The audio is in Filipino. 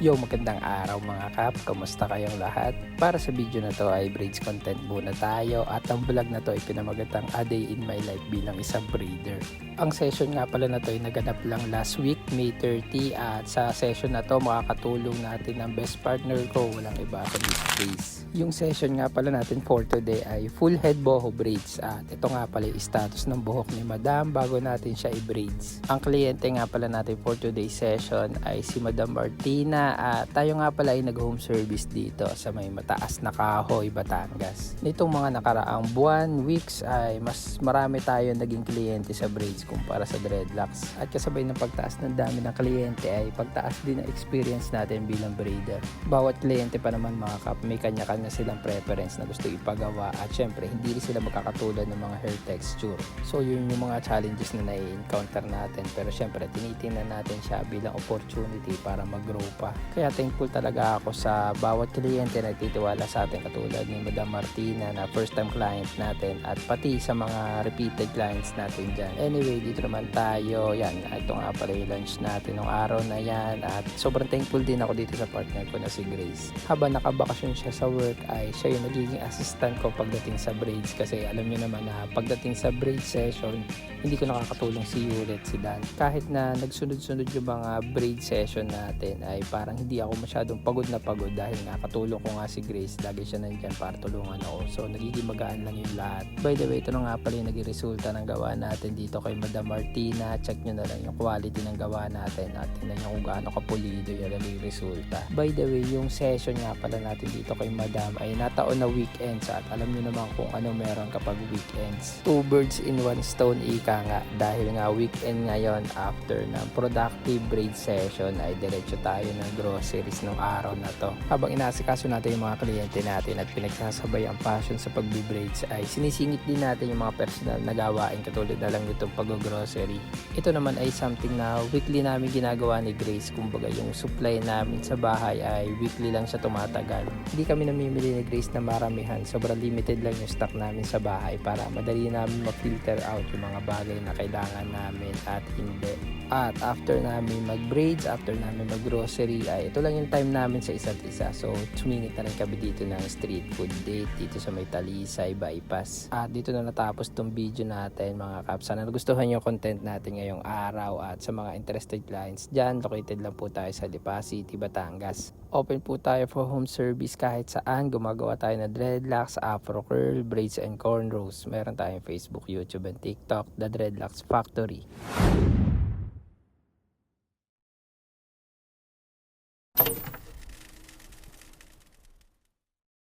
Yo, magandang araw mga kap, kamusta kayong lahat? Para sa video na to ay braids content muna tayo at ang vlog na to ay pinamagatang A Day in My Life bilang isang breeder. Ang session nga pala na to ay naganap lang last week, May 30, at sa session na to makakatulong natin ang best partner ko, walang iba kundi si Grace. Yung session nga pala natin for today ay full head boho braids at ito nga pala yung status ng buhok ni Madam bago natin siya i-braids. Ang kliyente nga pala natin for today's session ay si Madam Martina at tayo nga pala ay nag-home service dito sa may mataas na Kahoy, Batangas. Nitong mga nakaraang buwan, weeks ay mas marami tayo naging kliyente sa braids kumpara sa dreadlocks. At kasabay ng pagtaas ng dami ng kliyente ay pagtaas din ng experience natin bilang braider. Bawat kliyente pa naman mga kap, may kanya-kanya silang preference na gusto ipagawa at syempre hindi rin sila magkakatulad ng mga hair texture. So yun yung mga challenges na nai-encounter natin, pero syempre tinitingnan natin siya bilang opportunity para mag-grow pa. Kaya thankful talaga ako sa bawat kliyente na nagtitiwala sa atin katulad ni Madam Martina na first time client natin at pati sa mga repeated clients natin dyan. Anyway, dito naman tayo. Yan, ito nga pala yung lunch natin ng araw na yan at sobrang thankful din ako dito sa partner ko na si Grace. Habang nakabakasyon siya sa work ay siya yung nagiging assistant ko pagdating sa braids kasi alam niyo naman na pagdating sa braid session hindi ko nakakatulong si Yulet, si Dan. Kahit na nagsunod-sunod yung mga braid session natin ay parang hindi ako masyadong pagod na pagod dahil nakatulong ko nga si Grace. Lagi siya nandyan para tulungan ako. So nagiging magaan lang yung lahat. By the way, ito na nga pala yung naging resulta ng gawa natin dito kay Madam Martina. Check nyo na lang yung quality ng gawa natin at tingnan nyo kung gaano kapulido yung naging resulta. By the way, yung session nga pala natin dito kay Madam ay nataon na weekends at alam nyo naman kung ano meron kapag weekends. Two birds in one stone ika nga, dahil nga weekend ngayon after ng productive braid session ay diretso tayo ng groceries ng araw na to. Habang inaasikaso natin yung mga kliyente natin at pinagsasabay ang passion sa pagbibraids ay sinisingit din natin yung mga personal na gawain katulad na lang itong pag-grocery. Ito naman ay something na weekly namin ginagawa ni Grace. Kumbaga yung supply namin sa bahay ay weekly lang siya tumatagal. Hindi kami namimili ni Grace na maramihan. Sobrang limited lang yung stock namin sa bahay para madali namin ma-filter out yung mga bagay na kailangan namin at hindi. At after namin mag-braids, after namin mag-grocery, ay ito lang yung time namin sa isa't isa. So, sumingit na rin kami dito ng street food date dito sa may Talisay Bypass. At dito na natapos tong video natin mga kaps. Sana nagustuhan yung content natin ngayong araw at sa mga interested clients dyan, located lang po tayo sa Lipa City, Batangas. Open po tayo for home service kahit saan. Gumagawa tayo na dreadlocks, afro curl, braids and cornrows. Meron tayong Facebook, YouTube and TikTok, The Dreadlocks Factory.